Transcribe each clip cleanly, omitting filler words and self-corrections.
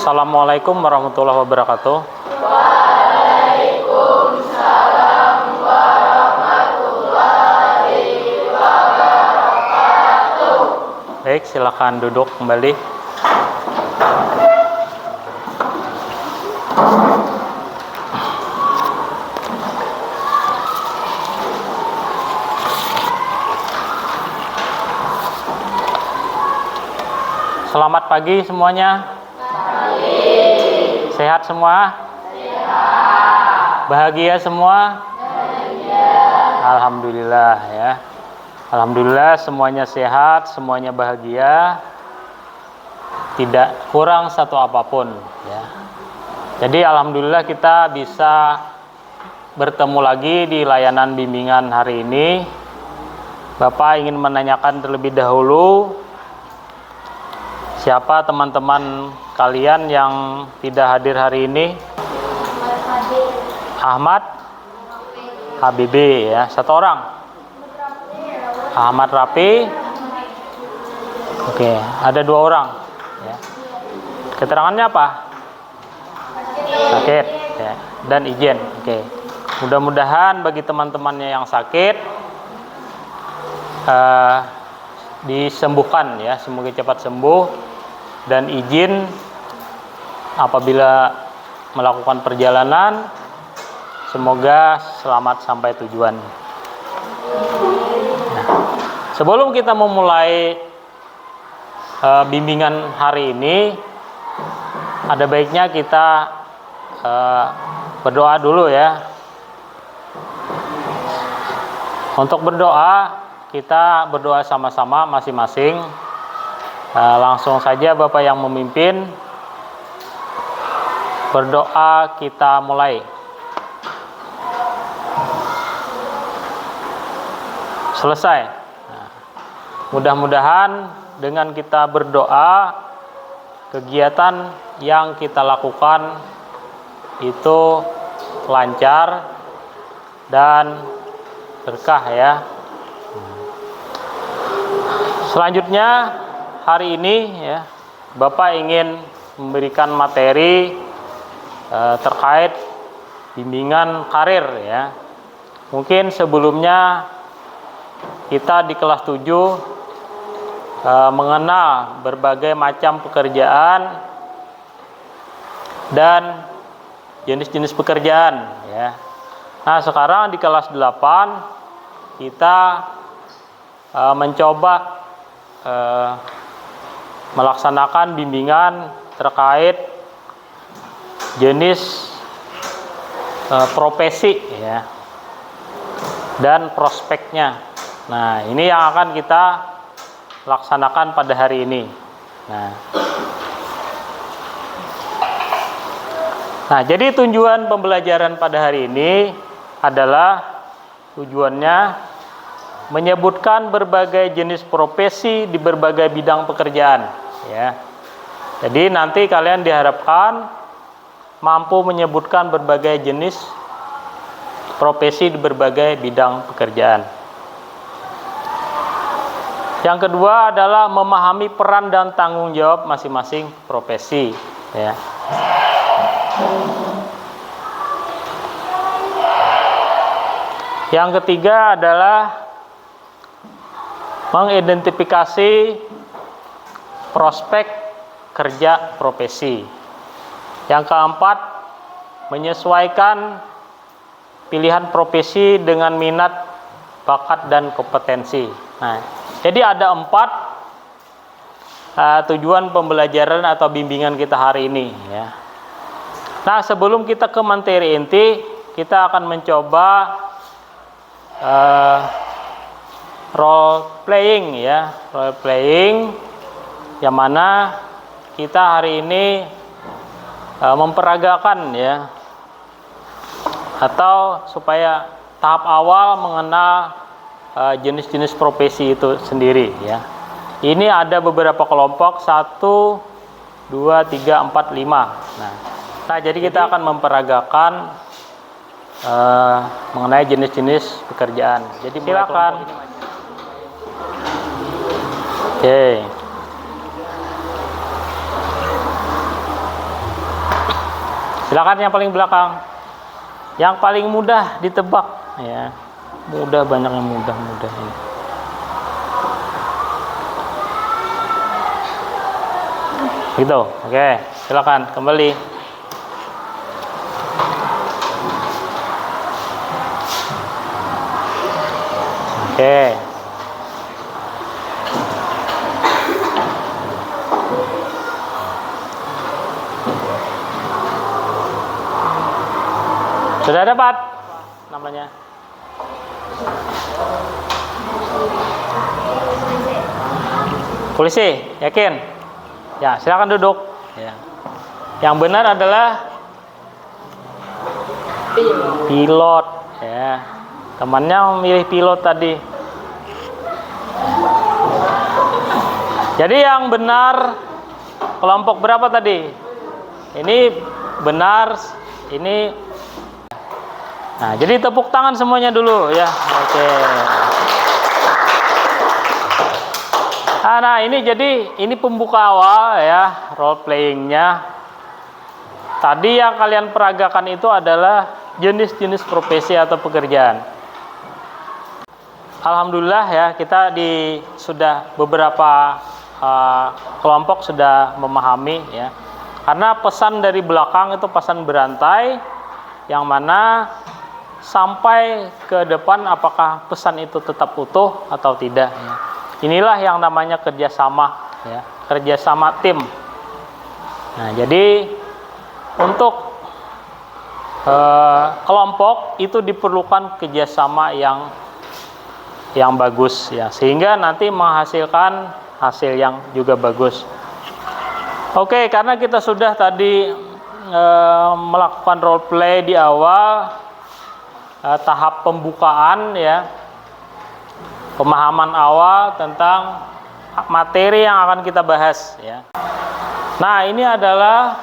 Assalamualaikum warahmatullahi wabarakatuh. Waalaikumsalam warahmatullahi wabarakatuh. Baik, silakan duduk kembali. Selamat pagi semuanya. Sehat semua? Sehat. Bahagia semua? Bahagia. Alhamdulillah ya. Alhamdulillah semuanya sehat, semuanya bahagia. Tidak kurang satu apapun ya. Jadi alhamdulillah kita bisa bertemu lagi di layanan bimbingan hari ini. Bapak ingin menanyakan terlebih dahulu, siapa teman-teman kalian yang tidak hadir hari ini? Ahmad Habibi ya, satu orang. Ahmad Rafi. Oke, ada dua orang ya. Keterangannya apa? Sakit ya, dan izin. Oke. Mudah-mudahan bagi teman-temannya yang sakit disembuhkan ya, semoga cepat sembuh. Dan izin apabila melakukan perjalanan, semoga selamat sampai tujuan. Nah, sebelum kita memulai bimbingan hari ini, ada baiknya kita berdoa dulu ya. Untuk berdoa, kita berdoa sama-sama masing-masing. Langsung saja Bapak yang memimpin. Berdoa kita mulai. Selesai. Nah, mudah-mudahan dengan kita berdoa, kegiatan yang kita lakukan itu lancar dan berkah ya. Selanjutnya hari ini ya, Bapak ingin memberikan materi terkait bimbingan karir ya. Mungkin sebelumnya kita di kelas 7 mengenal berbagai macam pekerjaan dan jenis-jenis pekerjaan ya. Nah, sekarang di kelas 8 kita mencoba melaksanakan bimbingan terkait jenis profesi ya dan prospeknya. Nah, ini yang akan kita laksanakan pada hari ini. Nah, jadi tujuan pembelajaran pada hari ini adalah tujuannya menyebutkan berbagai jenis profesi di berbagai bidang pekerjaan ya. Jadi nanti kalian diharapkan mampu menyebutkan berbagai jenis profesi di berbagai bidang pekerjaan. Yang kedua adalah memahami peran dan tanggung jawab masing-masing profesi ya. Yang ketiga adalah mengidentifikasi prospek kerja profesi. Yang keempat, menyesuaikan pilihan profesi dengan minat, bakat, dan kompetensi. Nah, jadi ada 4 tujuan pembelajaran atau bimbingan kita hari ini ya. Nah, sebelum kita ke materi inti, kita akan mencoba role playing ya, role playing yang mana kita hari ini memperagakan ya, atau supaya tahap awal mengenal jenis-jenis profesi itu sendiri ya. Ini ada beberapa kelompok 1, 2, 3, 4, 5. Nah, jadi kita akan memperagakan mengenai jenis-jenis pekerjaan. Jadi silakan. Oke. Silakan yang paling belakang. Yang paling mudah ditebak ya. Mudah, banyak yang mudah ini. Gitu. Oke, silakan kembali. Oke. Sudah dapat namanya? Polisi, yakin? Ya, silakan duduk. Ya. Yang benar adalah pilot. Ya, temannya memilih pilot tadi. Jadi yang benar kelompok berapa tadi? Ini benar, ini. Nah, jadi tepuk tangan semuanya dulu ya. Oke. Nah, ini pembuka awal ya, role playingnya. Tadi yang kalian peragakan itu adalah jenis-jenis profesi atau pekerjaan. Alhamdulillah ya, kita sudah beberapa kelompok sudah memahami ya. Karena pesan dari belakang itu pesan berantai, yang mana sampai ke depan apakah pesan itu tetap utuh atau tidak ya. Inilah yang namanya kerjasama ya, kerjasama tim. Nah, jadi untuk kelompok itu diperlukan kerjasama yang bagus ya, sehingga nanti menghasilkan hasil yang juga bagus. Oke, karena kita sudah tadi melakukan role play di awal, tahap pembukaan ya, pemahaman awal tentang materi yang akan kita bahas ya. Nah, ini adalah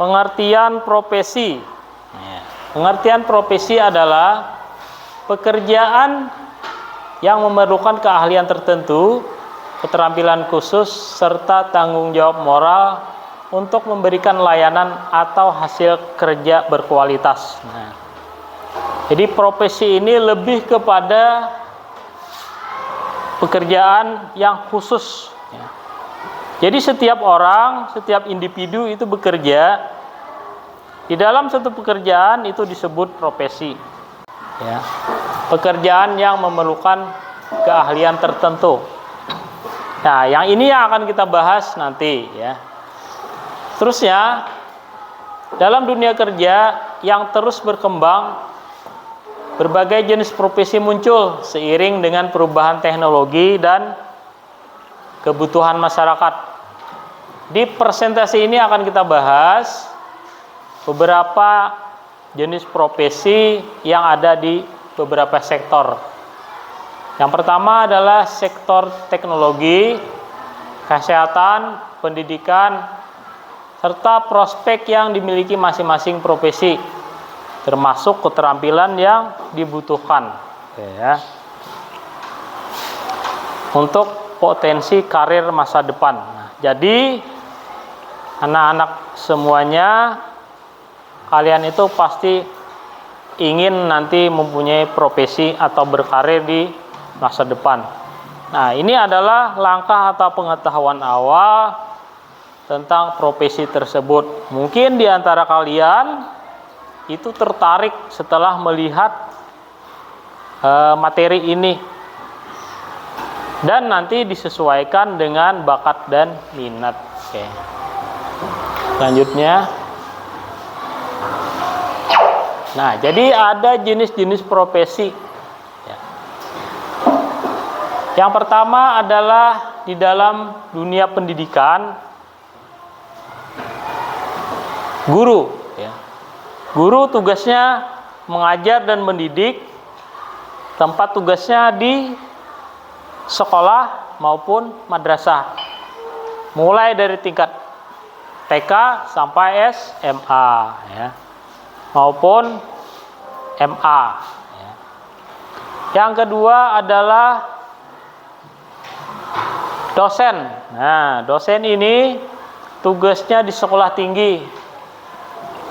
pengertian profesi. Pengertian profesi adalah pekerjaan yang memerlukan keahlian tertentu, keterampilan khusus, serta tanggung jawab moral untuk memberikan layanan atau hasil kerja berkualitas. Nah, jadi profesi ini lebih kepada pekerjaan yang khusus ya. Jadi setiap orang, setiap individu itu bekerja di dalam satu pekerjaan, itu disebut profesi ya. Pekerjaan yang memerlukan keahlian tertentu. Nah, yang ini yang akan kita bahas nanti ya. Terusnya, dalam dunia kerja yang terus berkembang, berbagai jenis profesi muncul seiring dengan perubahan teknologi dan kebutuhan masyarakat. Di presentasi ini akan kita bahas beberapa jenis profesi yang ada di beberapa sektor. Yang pertama adalah sektor teknologi, kesehatan, pendidikan, serta prospek yang dimiliki masing-masing profesi, termasuk keterampilan yang dibutuhkan ya, untuk potensi karir masa depan. Nah, jadi anak-anak semuanya, kalian itu pasti ingin nanti mempunyai profesi atau berkarir di masa depan. Nah, ini adalah langkah atau pengetahuan awal tentang profesi tersebut. Mungkin di antara kalian itu tertarik setelah melihat materi ini, dan nanti disesuaikan dengan bakat dan minat. Oke. Selanjutnya, nah, jadi ada jenis-jenis profesi ya. Yang pertama adalah di dalam dunia pendidikan, guru ya. Guru tugasnya mengajar dan mendidik, tempat tugasnya di sekolah maupun madrasah, mulai dari tingkat TK sampai SMA ya, maupun MA ya. Yang kedua adalah dosen. Nah, dosen ini tugasnya di sekolah tinggi,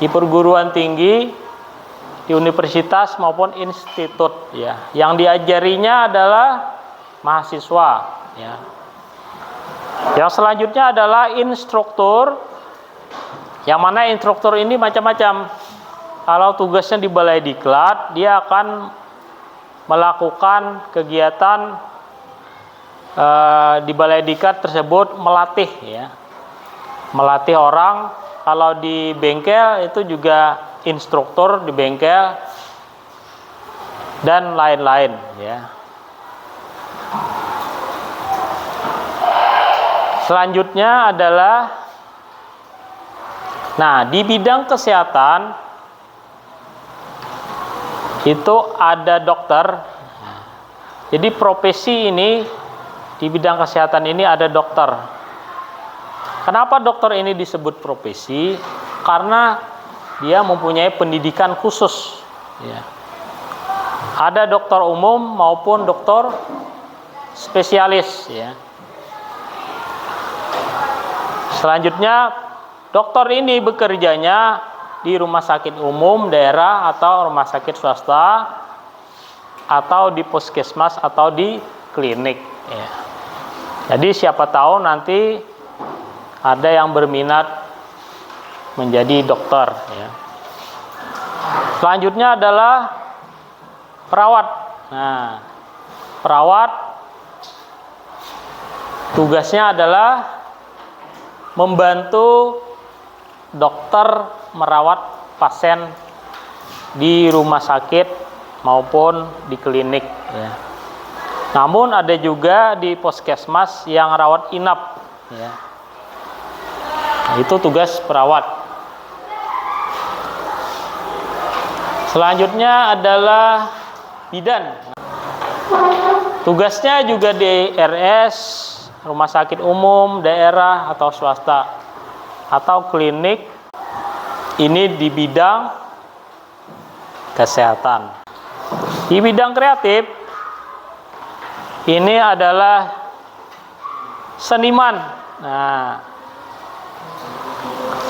di perguruan tinggi, di universitas maupun institut ya. Yang diajarinya adalah mahasiswa ya. Yang selanjutnya adalah instruktur. Yang mana instruktur ini macam-macam. Kalau tugasnya di Balai Diklat, dia akan melakukan kegiatan di Balai Diklat tersebut melatih ya. Melatih orang. Kalau di bengkel itu juga instruktur di bengkel dan lain-lain ya. Selanjutnya adalah di bidang kesehatan itu ada dokter. Jadi profesi ini di bidang kesehatan ini ada dokter. Kenapa dokter ini disebut profesi? Karena dia mempunyai pendidikan khusus ya. Ada dokter umum maupun dokter spesialis ya. Selanjutnya dokter ini bekerjanya di rumah sakit umum daerah atau rumah sakit swasta atau di puskesmas atau di klinik ya. Jadi siapa tahu nanti ada yang berminat menjadi dokter ya. Selanjutnya adalah perawat. Perawat tugasnya adalah membantu dokter merawat pasien di rumah sakit maupun di klinik ya. Namun ada juga di puskesmas yang rawat inap ya. Itu tugas perawat. Selanjutnya adalah bidan. Tugasnya juga di RS, rumah sakit umum daerah atau swasta atau klinik. Ini di bidang kesehatan. Di bidang kreatif ini adalah seniman.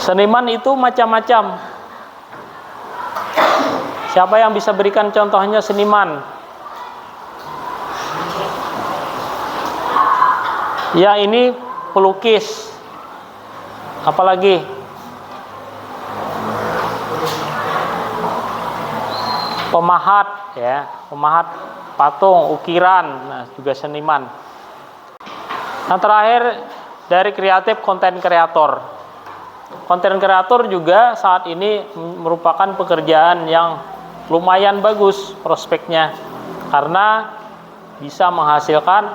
Seniman itu macam-macam. Siapa yang bisa berikan contohnya seniman? Yang ini pelukis. Apalagi? Pemahat ya, pemahat patung, ukiran, juga seniman. Yang terakhir dari kreatif, konten kreator. Konten kreator juga saat ini merupakan pekerjaan yang lumayan bagus prospeknya karena bisa menghasilkan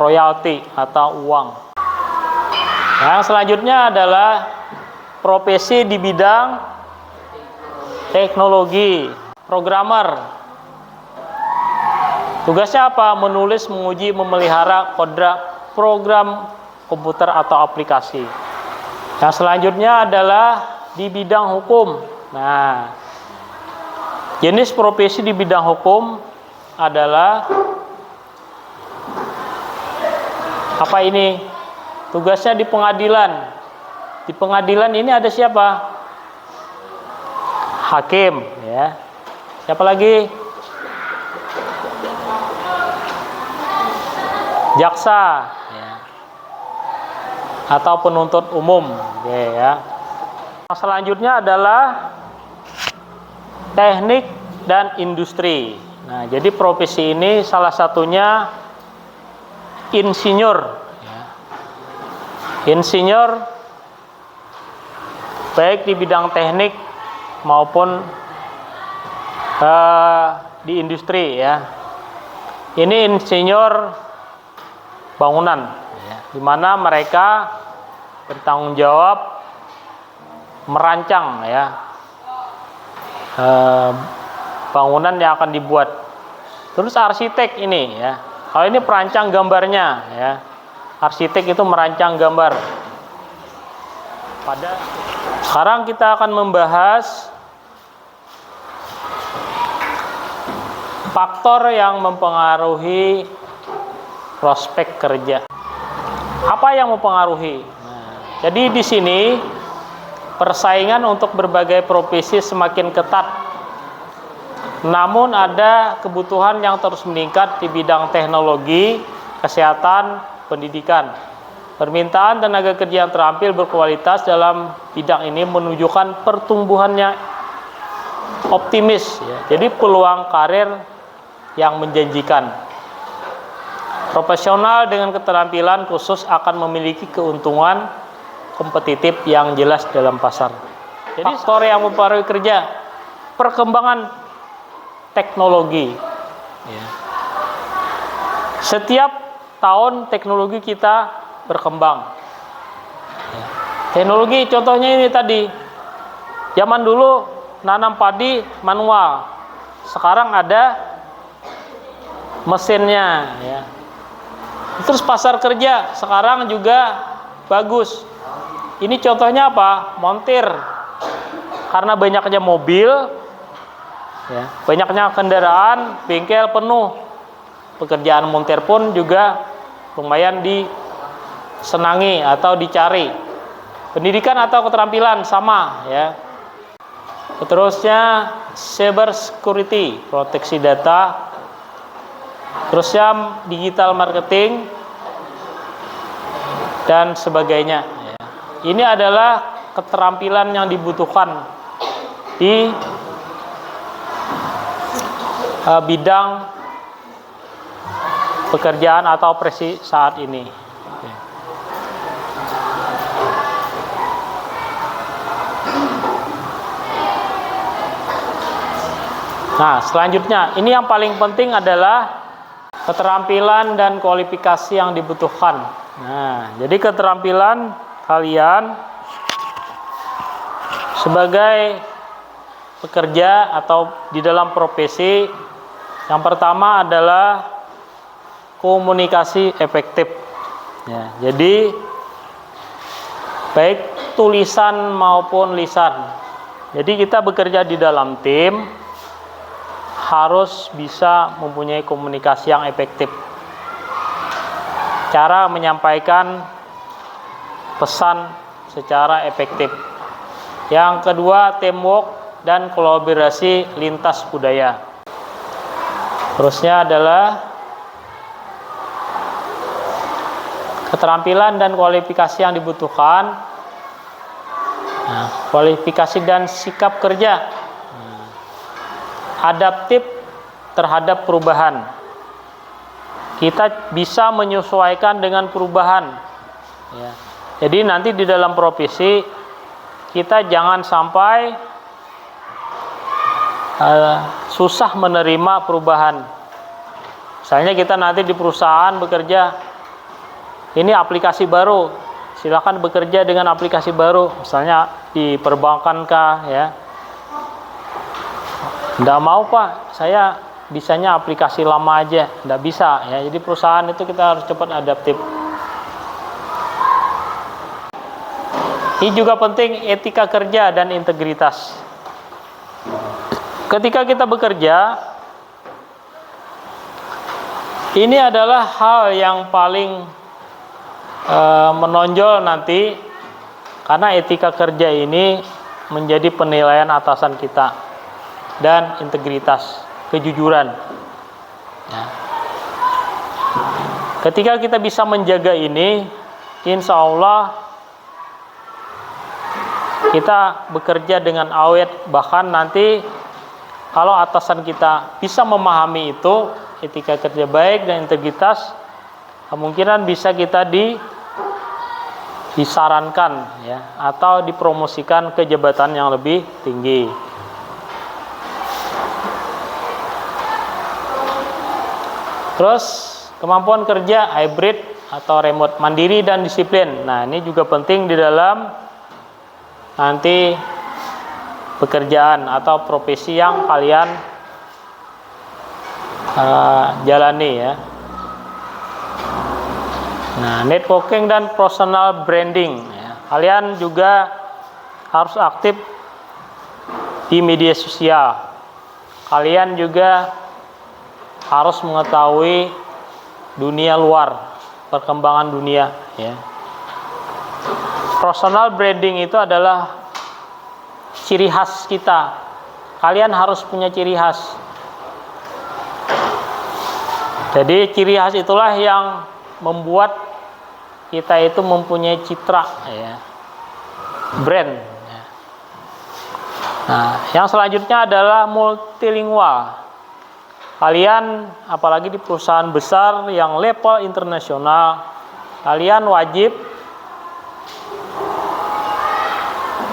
royalti atau uang. Yang selanjutnya adalah profesi di bidang teknologi, programmer. Tugasnya apa? Menulis, menguji, memelihara program komputer atau aplikasi. Yang selanjutnya adalah di bidang hukum. Jenis profesi di bidang hukum adalah apa ini? Tugasnya di pengadilan. Di pengadilan ini ada siapa? Hakim ya. Siapa lagi? Jaksa ya. Atau penuntut umum ya. Selanjutnya adalah teknik dan industri. Jadi profesi ini salah satunya insinyur ya. Insinyur baik di bidang teknik maupun di industri ya. Ini insinyur bangunan ya, di mana mereka bertanggung jawab merancang ya bangunan yang akan dibuat. Terus arsitek ini ya. Kalau ini perancang gambarnya ya. Arsitek itu merancang gambar. Sekarang kita akan membahas faktor yang mempengaruhi prospek kerja. Apa yang mempengaruhi? Jadi di sini persaingan untuk berbagai profesi semakin ketat. Namun ada kebutuhan yang terus meningkat di bidang teknologi, kesehatan, pendidikan. Permintaan tenaga kerja yang terampil berkualitas dalam bidang ini menunjukkan pertumbuhannya optimis, ya. Jadi peluang karir yang menjanjikan. Profesional dengan keterampilan khusus akan memiliki keuntungan kompetitif yang jelas dalam pasar. Jadi faktor yang mempengaruhi kerja, perkembangan teknologi. Ya. Setiap tahun teknologi kita berkembang. Ya. Teknologi contohnya ini tadi, zaman dulu nanam padi manual, sekarang ada mesinnya. Ya. Terus pasar kerja sekarang juga bagus. Ini contohnya apa? Montir. Karena banyaknya mobil, ya, banyaknya kendaraan, bengkel penuh. Pekerjaan montir pun juga lumayan disenangi atau dicari. Pendidikan atau keterampilan sama, ya. Terusnya cyber security, proteksi data. Terusnya digital marketing dan sebagainya. Ini adalah keterampilan yang dibutuhkan di bidang pekerjaan atau profesi saat ini. Nah, selanjutnya ini yang paling penting adalah keterampilan dan kualifikasi yang dibutuhkan. Nah, jadi keterampilan kalian sebagai pekerja atau di dalam profesi, yang pertama adalah komunikasi efektif. Ya, jadi baik tulisan maupun lisan. Jadi kita bekerja di dalam tim harus bisa mempunyai komunikasi yang efektif. Cara menyampaikan pesan secara efektif. Yang kedua, teamwork dan kolaborasi lintas budaya. Terusnya adalah keterampilan dan kualifikasi yang dibutuhkan. Nah, kualifikasi dan sikap kerja. Adaptif terhadap perubahan. Kita bisa menyesuaikan dengan perubahan. Ya. Jadi nanti di dalam profesi kita jangan sampai susah menerima perubahan. Misalnya kita nanti di perusahaan bekerja, ini aplikasi baru, silakan bekerja dengan aplikasi baru. Misalnya di perbankan kah, ya. Nggak mau Pak, saya bisanya aplikasi lama aja. Nggak bisa, ya. Jadi perusahaan itu kita harus cepat adaptif. Ini juga penting etika kerja dan integritas. Ketika kita bekerja, ini adalah hal yang paling menonjol nanti, karena etika kerja ini menjadi penilaian atasan kita. Dan integritas, kejujuran. Ya. Ketika kita bisa menjaga ini, insya Allah kita bekerja dengan awet. Bahkan nanti kalau atasan kita bisa memahami itu, etika kerja baik dan integritas, kemungkinan bisa kita disarankan, ya, atau dipromosikan ke jabatan yang lebih tinggi. Terus kemampuan kerja hybrid atau remote, mandiri dan disiplin. Nah, ini juga penting di dalam nanti pekerjaan atau profesi yang kalian jalani, ya. Nah, networking dan personal branding, ya. Kalian juga harus aktif di media sosial. Kalian juga harus mengetahui dunia luar, perkembangan dunia, ya. Personal branding itu adalah ciri khas kita. Kalian harus punya ciri khas. Jadi ciri khas itulah yang membuat kita itu mempunyai citra, ya, brand. Ya. Nah, yang selanjutnya adalah multilingual. Kalian apalagi di perusahaan besar yang level internasional, kalian wajib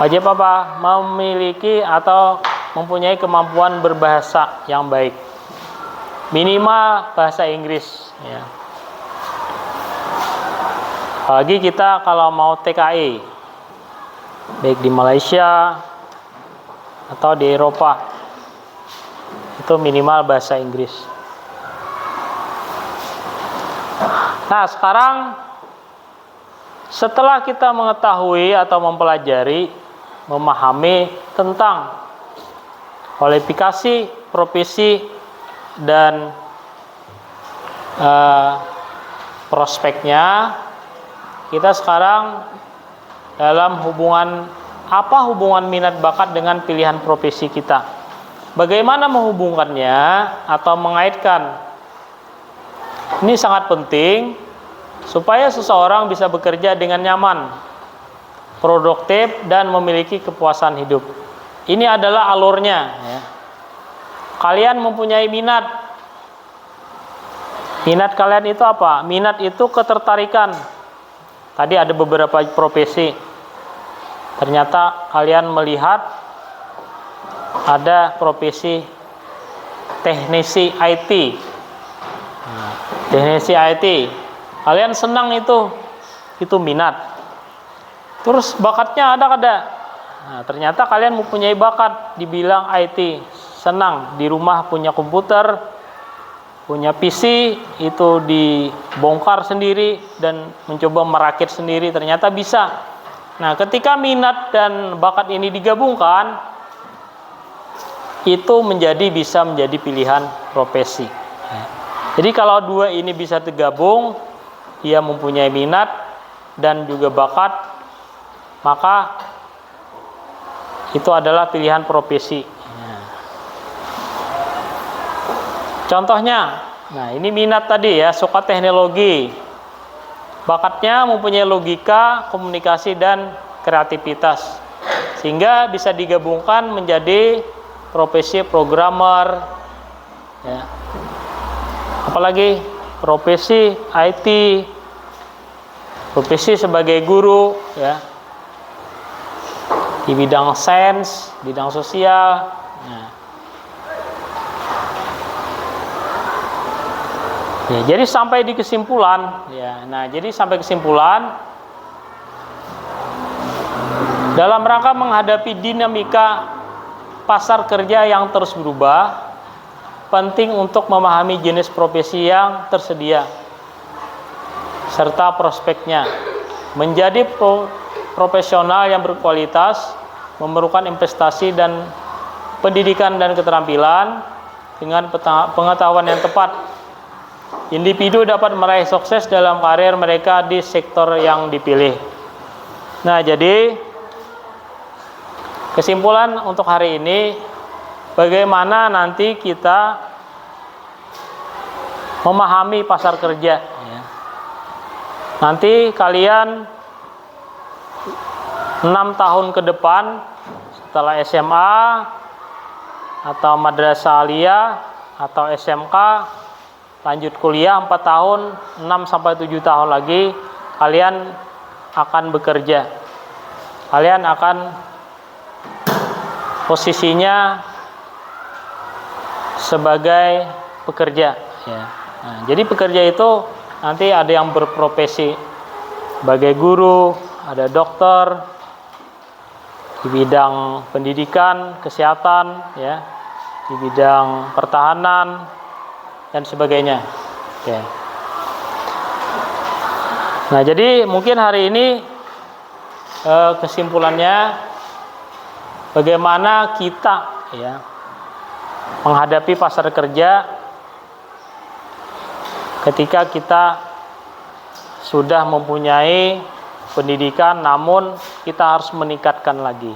apa? Memiliki atau mempunyai kemampuan berbahasa yang baik. Minimal bahasa Inggris, ya. Apalagi kita kalau mau TKI, baik di Malaysia atau di Eropa, itu minimal bahasa Inggris. Nah, sekarang setelah kita mengetahui atau mempelajari, memahami tentang kualifikasi, profesi, dan prospeknya, kita sekarang dalam hubungan minat bakat dengan pilihan profesi kita. Bagaimana menghubungkannya atau mengaitkan? Ini sangat penting supaya seseorang bisa bekerja dengan nyaman, produktif, dan memiliki kepuasan hidup. Ini adalah alurnya, ya. Kalian mempunyai minat. Minat kalian itu apa? Minat itu ketertarikan. Tadi ada beberapa profesi. Ternyata kalian melihat ada profesi teknisi IT. Nah, teknisi IT. Kalian senang itu minat. Terus bakatnya ada. Nah, ternyata kalian mempunyai bakat di bidang IT. Senang di rumah punya komputer, punya PC, itu dibongkar sendiri dan mencoba merakit sendiri, ternyata bisa. Nah, ketika minat dan bakat ini digabungkan, itu bisa menjadi pilihan profesi. Jadi kalau dua ini bisa tergabung, dia mempunyai minat dan juga bakat, maka itu adalah pilihan profesi. Contohnya, nah ini minat tadi ya, suka teknologi. Bakatnya mempunyai logika, komunikasi, dan kreativitas. Sehingga bisa digabungkan menjadi profesi programmer, ya. Apalagi profesi IT, profesi sebagai guru, ya, di bidang sains, bidang sosial. Nah, ya, jadi sampai di kesimpulan, ya. Nah, jadi sampai kesimpulan dalam rangka menghadapi dinamika pasar kerja yang terus berubah, penting untuk memahami jenis profesi yang tersedia serta prospeknya. Menjadi profesional yang berkualitas memerlukan investasi dan pendidikan dan keterampilan. Dengan pengetahuan yang tepat, individu dapat meraih sukses dalam karir mereka di sektor yang dipilih. Nah, jadi kesimpulan untuk hari ini, bagaimana nanti kita memahami pasar kerja, ya. Nanti kalian 6 tahun ke depan setelah SMA atau madrasah aliyah atau SMK, lanjut kuliah 4 tahun, 6-7 tahun lagi kalian akan bekerja. Kalian akan posisinya sebagai pekerja, ya. Nah, jadi pekerja itu nanti ada yang berprofesi sebagai guru, ada dokter di bidang pendidikan, kesehatan, ya, di bidang pertahanan dan sebagainya, ya. Nah, jadi mungkin hari ini kesimpulannya bagaimana kita, ya, menghadapi pasar kerja ketika kita sudah mempunyai pendidikan, namun kita harus meningkatkan lagi.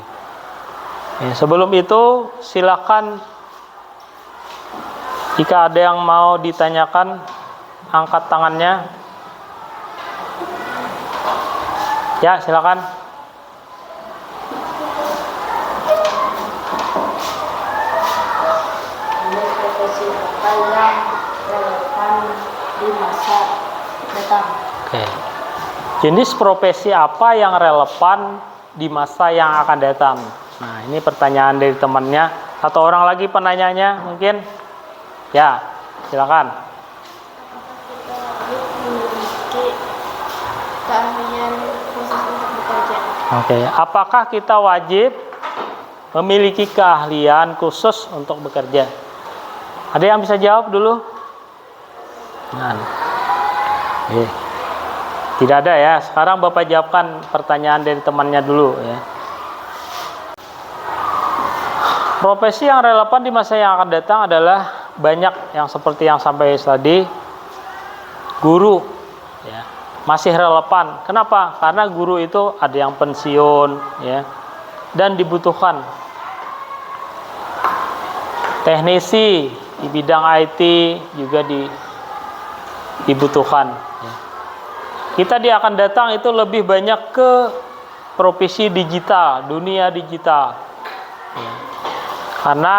Sebelum itu silakan jika ada yang mau ditanyakan, angkat tangannya. Ya, silakan. Profesi apa yang relevan di masa datang? Oke. Jenis profesi apa yang relevan di masa yang akan datang? Nah, ini pertanyaan dari temannya. Satu orang lagi penanyanya mungkin. Ya, silakan. Keahlian khusus untuk bekerja. Oke, apakah kita wajib memiliki keahlian khusus untuk bekerja? Ada yang bisa jawab dulu? Nah, tidak ada ya. Sekarang Bapak jawabkan pertanyaan dari temannya dulu ya. Profesi yang relevan di masa yang akan datang adalah banyak yang seperti yang sampai tadi. Guru ya, masih relevan. Kenapa? Karena guru itu ada yang pensiun ya, dan dibutuhkan. Teknisi di bidang IT juga dibutuhkan ya. Kita di akan datang itu lebih banyak ke profesi digital, dunia digital ya. Karena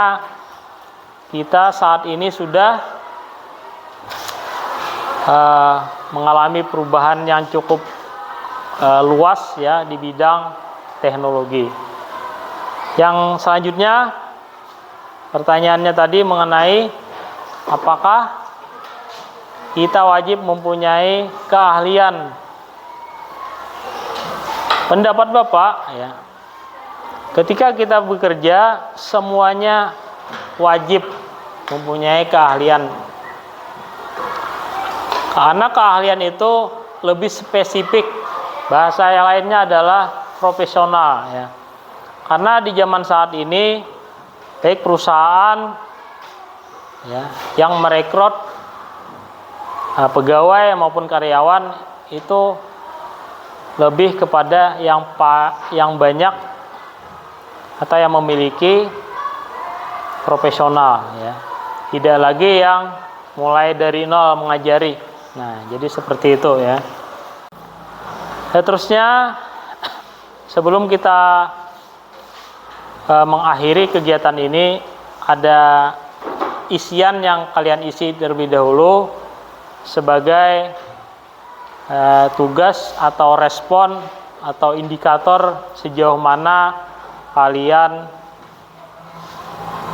kita saat ini sudah mengalami perubahan yang cukup luas ya di bidang teknologi. Yang selanjutnya pertanyaannya tadi mengenai apakah kita wajib mempunyai keahlian. Pendapat Bapak ya, ketika kita bekerja semuanya wajib mempunyai keahlian. Karena keahlian itu lebih spesifik. Bahasa yang lainnya adalah profesional ya. Karena di zaman saat ini baik perusahaan ya yang merekrut pegawai maupun karyawan itu lebih kepada yang banyak atau yang memiliki profesional ya. Tidak lagi yang mulai dari nol mengajari. Nah, jadi seperti itu ya. Terusnya sebelum kita mengakhiri kegiatan ini, ada isian yang kalian isi terlebih dahulu sebagai tugas atau respon atau indikator sejauh mana kalian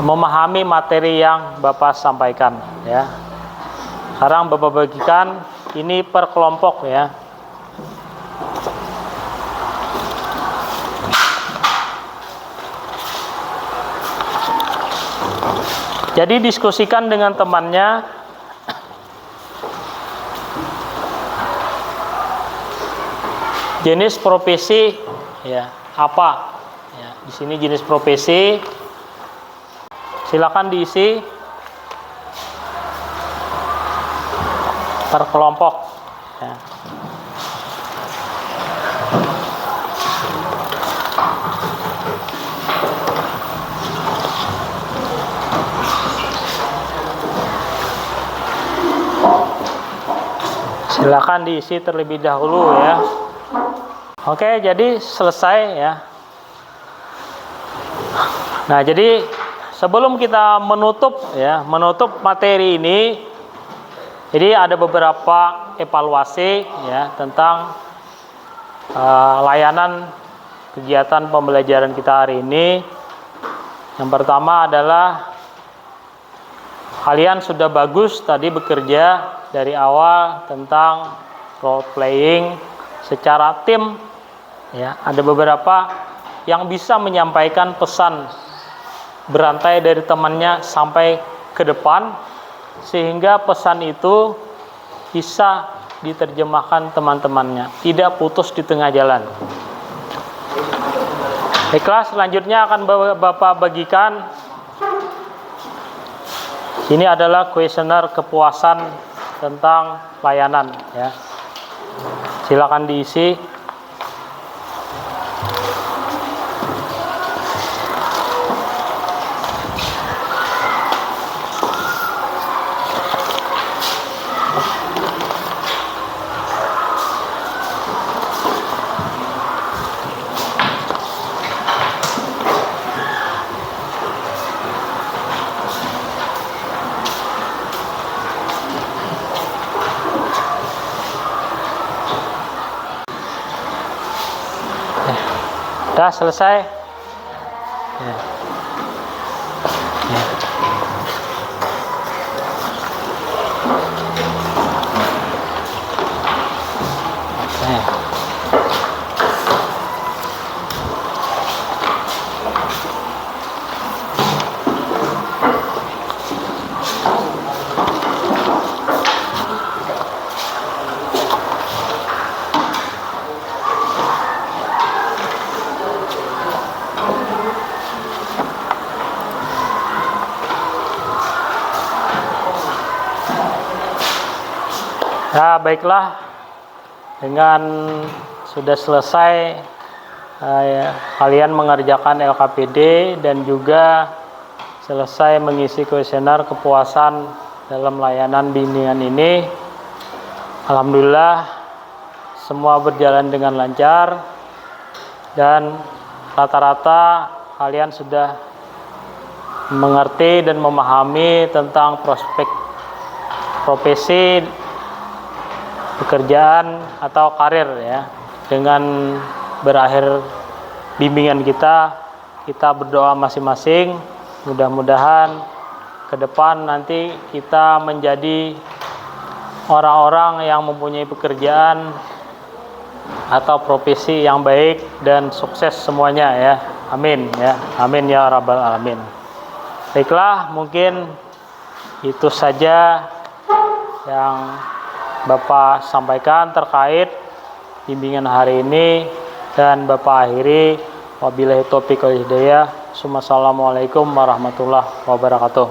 memahami materi yang Bapak sampaikan ya. Sekarang Bapak bagikan ini per kelompok ya. Jadi diskusikan dengan temannya jenis profesi ya apa ya. Di sini jenis profesi silakan diisi per kelompok ya. Silakan diisi terlebih dahulu ya. Oke, jadi selesai ya. Nah, jadi sebelum kita menutup materi ini, jadi ada beberapa evaluasi ya tentang layanan kegiatan pembelajaran kita hari ini. Yang pertama adalah kalian sudah bagus tadi bekerja dari awal tentang role playing secara tim ya. Ada beberapa yang bisa menyampaikan pesan berantai dari temannya sampai ke depan sehingga pesan itu bisa diterjemahkan teman-temannya, tidak putus di tengah jalan. Baiklah, selanjutnya akan Bapak bagikan. Ini adalah kuesioner kepuasan tentang layanan ya. Silakan diisi. Udah selesai. Ya. Ya. Ya, baiklah, dengan sudah selesai kalian mengerjakan LKPD dan juga selesai mengisi kuesioner kepuasan dalam layanan bimbingan ini. Alhamdulillah semua berjalan dengan lancar dan rata-rata kalian sudah mengerti dan memahami tentang prospek profesi pekerjaan atau karir ya. Dengan berakhir bimbingan kita berdoa masing-masing, mudah-mudahan ke depan nanti kita menjadi orang-orang yang mempunyai pekerjaan atau profesi yang baik dan sukses semuanya ya. Amin ya. Amin ya rabbal alamin. Baiklah, mungkin itu saja yang Bapak sampaikan terkait bimbingan hari ini, dan Bapak akhiri wabillahi taufiq wal hidayah. Assalamualaikum warahmatullahi wabarakatuh.